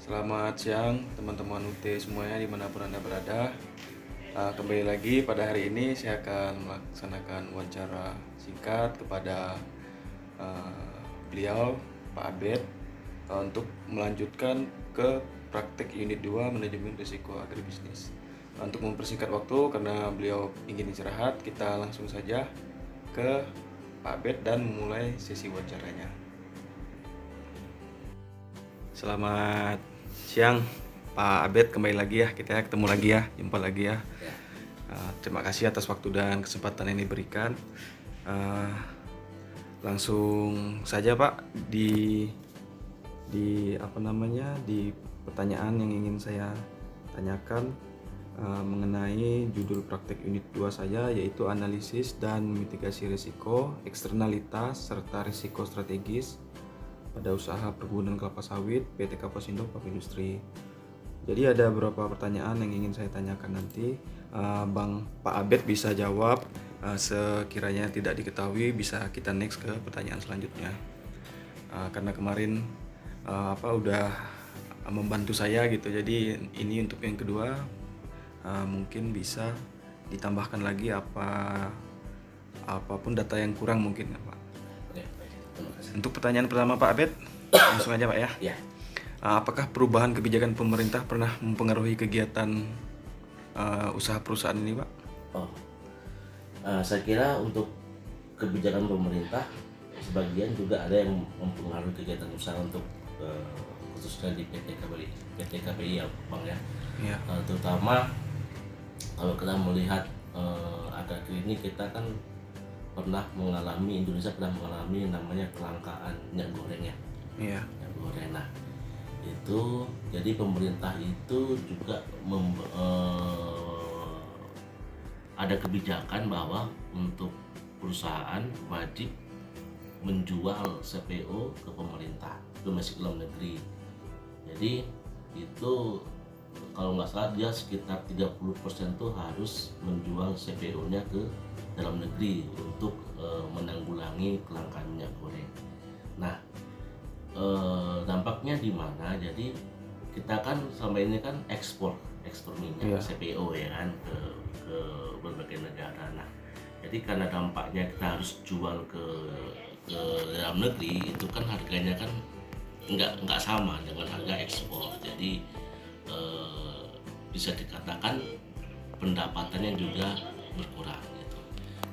Selamat siang teman-teman UT semuanya dimanapun Anda berada. Kembali lagi pada hari ini saya akan melaksanakan wawancara singkat kepada beliau Pak Abed untuk melanjutkan ke praktek unit 2 manajemen risiko agribisnis. Untuk mempersingkat waktu karena beliau ingin istirahat, kita langsung saja ke Pak Abed dan memulai sesi wawancaranya. Selamat siang Pak Abed, kembali lagi ya, kita ketemu lagi ya, jumpa lagi ya. Terima kasih atas waktu dan kesempatan yang diberikan. Langsung saja Pak di pertanyaan yang ingin saya tanyakan mengenai judul praktek unit 2 saya, yaitu analisis dan mitigasi risiko, eksternalitas serta risiko strategis pada usaha perkebunan kelapa sawit PT Kapasindo Pap Industri. Jadi ada beberapa pertanyaan yang ingin saya tanyakan nanti. Pak Abed bisa jawab, sekiranya tidak diketahui bisa kita next ke pertanyaan selanjutnya. Karena kemarin udah membantu saya gitu. Jadi ini untuk yang kedua, mungkin bisa ditambahkan lagi apapun data yang kurang mungkin ya Pak. Untuk pertanyaan pertama Pak Abed, langsung aja Pak ya. Ya. Apakah perubahan kebijakan pemerintah pernah mempengaruhi kegiatan usaha perusahaan ini Pak? Saya kira untuk kebijakan pemerintah sebagian juga ada yang mempengaruhi kegiatan usaha untuk khususnya di PT KPI ya Bang ya. Iya. Terutama kalau kita melihat akhir ini kita kan Indonesia pernah mengalami namanya kelangkaan minyak goreng ya. Iya. Minyak goreng. Nah, itu jadi pemerintah itu juga ada kebijakan bahwa untuk perusahaan wajib menjual CPO ke pemerintah domestik dalam negeri. Jadi itu kalau nggak salah dia sekitar 30% tuh harus menjual CPO-nya ke dalam negeri untuk menanggulangi kelangkaan minyak goreng. Nah, dampaknya di mana? Jadi kita kan selama ini kan ekspor minyak CPO ya kan ke berbagai negara. Nah, jadi karena dampaknya kita harus jual ke dalam negeri, itu kan harganya kan nggak sama dengan harga ekspor. Jadi bisa dikatakan pendapatannya juga berkurang gitu.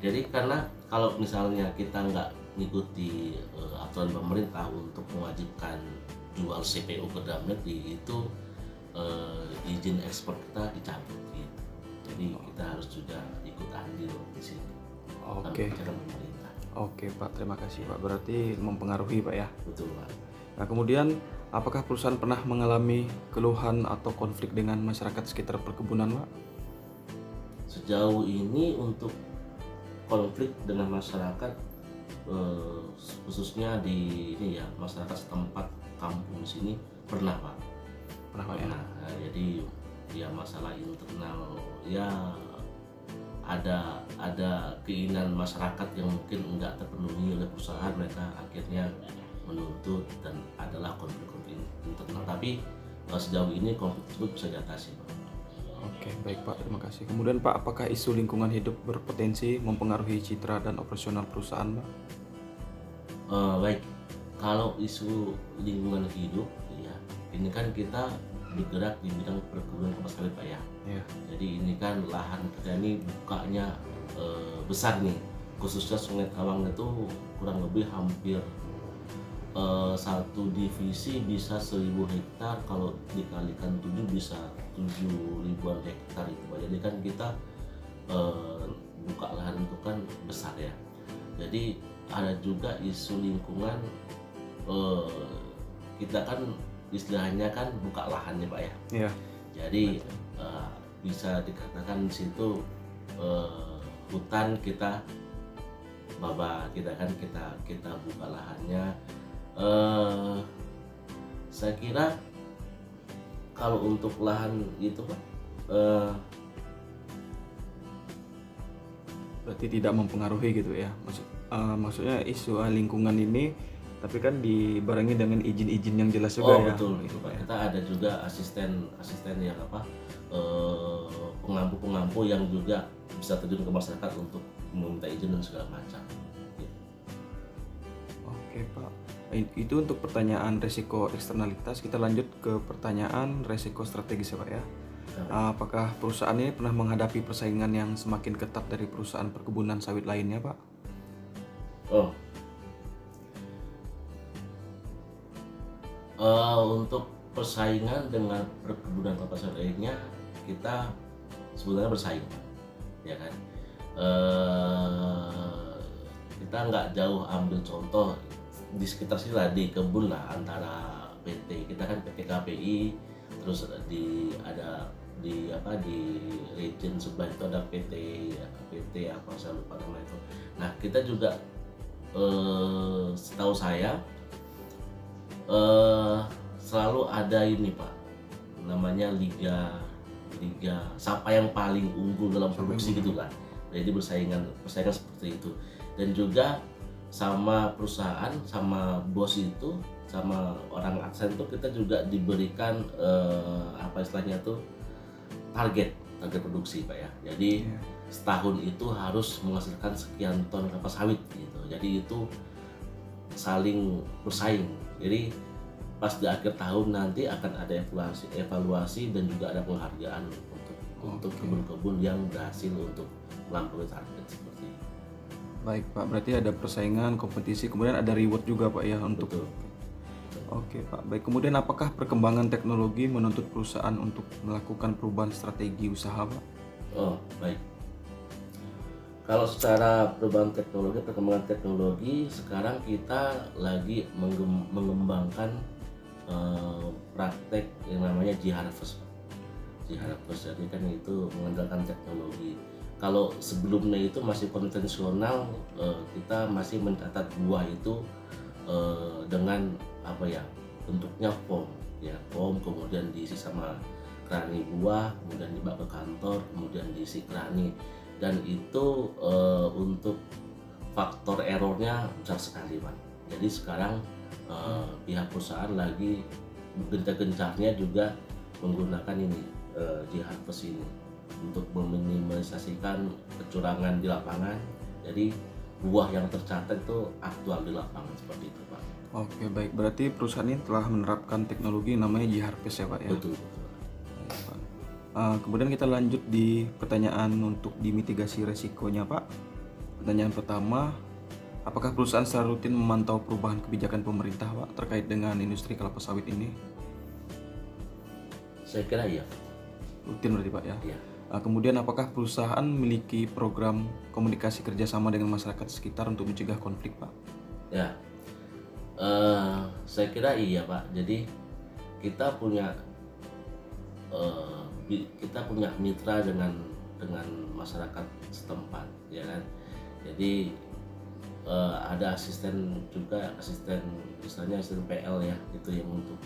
Jadi karena kalau misalnya kita nggak mengikuti aturan pemerintah untuk mewajibkan jual CPO ke dalam negeri, itu izin ekspor kita dicabut gitu. Jadi kita harus juga ikut andil di sini. Oke. Pemerintah. Oke Pak, terima kasih Pak. Berarti mempengaruhi Pak ya. Betul Pak. Nah kemudian, apakah perusahaan pernah mengalami keluhan atau konflik dengan masyarakat sekitar perkebunan Pak? Sejauh ini untuk konflik dengan masyarakat khususnya di ini ya masyarakat setempat kampung sini pernah Pak. Pernah Pak ya. Jadi ya masalah internal ya ada keinginan masyarakat yang mungkin enggak terpenuhi oleh perusahaan, mereka akhirnya menuntut dan adalah konflik-konflik internal, tapi sejauh ini konflik tersebut bisa diatasi Pak. Oke, baik Pak, terima kasih. Kemudian Pak, apakah isu lingkungan hidup berpotensi mempengaruhi citra dan operasional perusahaan Pak? Baik, kalau isu lingkungan hidup ya, ini kan kita bergerak di bidang perkebunan kelapa sawit Pak ya. Iya. Jadi ini kan lahan kita ini bukanya besar nih, khususnya Sungai Kawang itu kurang lebih hampir satu divisi bisa 1.000 hektar, kalau dikalikan 7 bisa 7.000-an hektar itu Pak. Jadi kan kita buka lahan itu kan besar ya. Jadi ada juga isu lingkungan, kita kan istilahnya kan buka lahannya Pak ya. Iya. Jadi bisa dikatakan di situ hutan kita babat, kita buka lahannya. Saya kira kalau untuk lahan itu Pak, berarti tidak mempengaruhi gitu ya. Maksudnya isu lingkungan ini Tapi kan dibarengi dengan izin-izin yang jelas juga Oh ya. betul itu Pak. Kita ada juga asisten yang pengampu yang juga bisa terjun ke masyarakat untuk meminta izin dan segala macam. Gitu. Oke Pak. Itu untuk pertanyaan resiko eksternalitas. Kita lanjut ke pertanyaan resiko strategis ya Pak ya. Apakah perusahaan ini pernah menghadapi persaingan yang semakin ketat dari perusahaan perkebunan sawit lainnya Pak? Oh, untuk persaingan dengan perkebunan kelapa sawit lainnya kita sebenarnya bersaing, ya kan? Kita nggak jauh ambil contoh di sekitar sini lah, di kebun lah, antara PT kita kan PT KPI, terus di region sebelah itu ada PT apa saya lupa nama itu. Nah kita juga setahu saya selalu ada ini Pak, namanya liga siapa yang paling unggul dalam produksi gitu kan. Jadi persaingan seperti itu. Dan juga sama perusahaan, sama bos itu, sama orang aksen itu kita juga diberikan apa istilahnya tuh target produksi Pak ya. Jadi setahun itu harus menghasilkan sekian ton kelapa sawit gitu. Jadi itu saling bersaing. Jadi pas di akhir tahun nanti akan ada evaluasi dan juga ada penghargaan untuk kebun-kebun yang berhasil untuk melampaui target seperti itu. Baik Pak, berarti ada persaingan, kompetisi, kemudian ada reward juga Pak ya untuk. Betul. Oke Pak, baik. Kemudian apakah perkembangan teknologi menuntut perusahaan untuk melakukan perubahan strategi usaha Pak? Oh baik. Kalau secara perkembangan teknologi sekarang kita lagi mengembangkan praktek yang namanya G-Harvest. G-Harvest jadi kan itu mengandalkan teknologi. Kalau sebelumnya itu masih konvensional, kita masih mencatat buah itu dengan apa ya, bentuknya form kemudian diisi sama kerani buah, kemudian dibawa ke kantor, kemudian diisi kerani, dan itu untuk faktor errornya besar sekali Pak. Jadi sekarang pihak perusahaan lagi gencar-gencarnya juga menggunakan ini G-Harvest ini untuk meminimalisasikan kecurangan di lapangan. Jadi buah yang tercatat itu aktual di lapangan seperti itu Pak. Oke baik, berarti perusahaan ini telah menerapkan teknologi namanya G-Harvest ya Pak ya? Betul. Baik, Pak. Kemudian kita lanjut di pertanyaan untuk dimitigasi resikonya Pak. Pertanyaan pertama, apakah perusahaan secara rutin memantau perubahan kebijakan pemerintah Pak terkait dengan industri kelapa sawit ini? Saya kira iya. Rutin berarti Pak ya? Iya. Kemudian apakah perusahaan memiliki program komunikasi kerjasama dengan masyarakat sekitar untuk mencegah konflik Pak? Ya, saya kira iya Pak. Jadi kita punya mitra dengan masyarakat setempat, ya kan. Jadi ada asisten misalnya asisten PL ya, itu yang untuk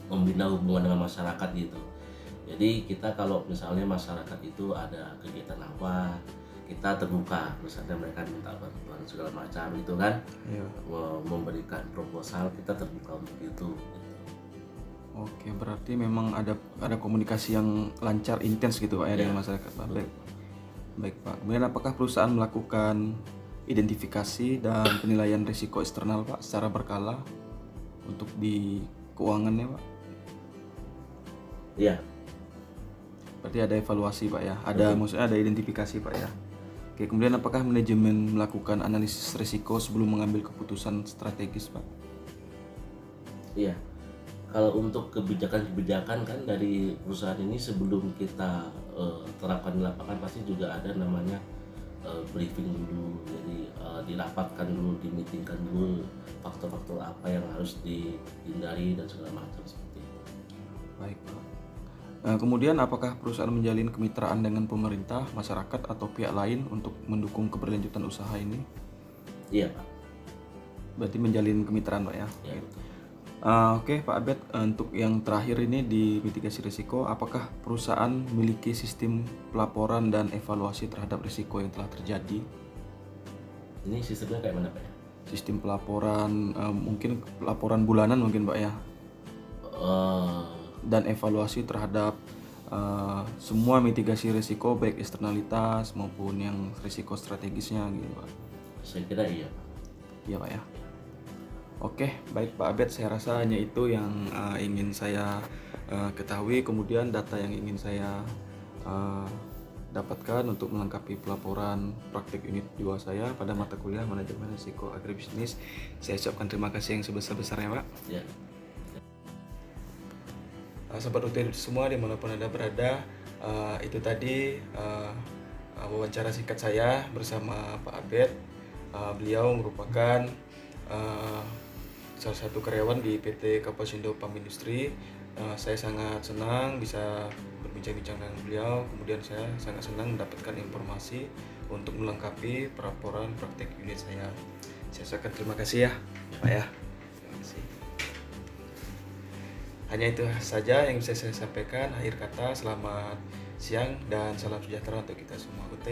membina hubungan dengan masyarakat gitu. Jadi kita kalau misalnya masyarakat itu ada kegiatan apa, kita terbuka, misalnya mereka minta bantuan segala macam itu kan, memberikan proposal, kita terbuka untuk itu. Oke, berarti memang ada komunikasi yang lancar, intens gitu Pak ya dengan masyarakat Pak. Baik Pak. Kemudian apakah perusahaan melakukan identifikasi dan penilaian risiko eksternal Pak secara berkala untuk di keuangannya Pak? Iya. Berarti ada evaluasi Pak ya, maksudnya ada identifikasi Pak ya. Oke, kemudian apakah manajemen melakukan analisis risiko sebelum mengambil keputusan strategis Pak? Iya. Kalau untuk kebijakan kan dari perusahaan ini sebelum kita terapkan di lapangan pasti juga ada namanya briefing dulu, jadi dirapatkan dulu, dimitingkan dulu faktor-faktor apa yang harus dihindari dan segala macam seperti itu. Baik Pak. Kemudian apakah perusahaan menjalin kemitraan dengan pemerintah, masyarakat atau pihak lain untuk mendukung keberlanjutan usaha ini? Iya Pak. Berarti menjalin kemitraan Pak ya? Ya. Oke Pak Abed, untuk yang terakhir ini di mitigasi risiko, apakah perusahaan memiliki sistem pelaporan dan evaluasi terhadap risiko yang telah terjadi? Ini sistemnya kayak mana Pak ya? Sistem pelaporan mungkin laporan bulanan mungkin Pak ya, Eh, dan evaluasi terhadap semua mitigasi risiko baik eksternalitas maupun yang risiko strategisnya gitu Pak. saya kira iya Pak. Iya Pak ya. Oke, baik Pak Abed, saya rasa hanya itu yang ingin saya ketahui. Kemudian data yang ingin saya uh, dapatkan untuk melengkapi pelaporan praktik unit 2 saya pada mata kuliah manajemen risiko agribisnis. Saya ucapkan terima kasih yang sebesar-besarnya Pak. Ya. Sobat UT semua dimanapun Anda berada, itu tadi wawancara singkat saya bersama Pak Abed. Beliau merupakan salah satu karyawan di PT Kapasindo Pam Industri. Saya sangat senang bisa berbincang-bincang dengan beliau. Kemudian saya sangat senang mendapatkan informasi untuk melengkapi pelaporan praktek unit saya. Saya ucapkan terima kasih ya Pak ya. Terima kasih. Hanya itu saja yang bisa saya sampaikan. Akhir kata, selamat siang dan salam sejahtera untuk kita semua UT.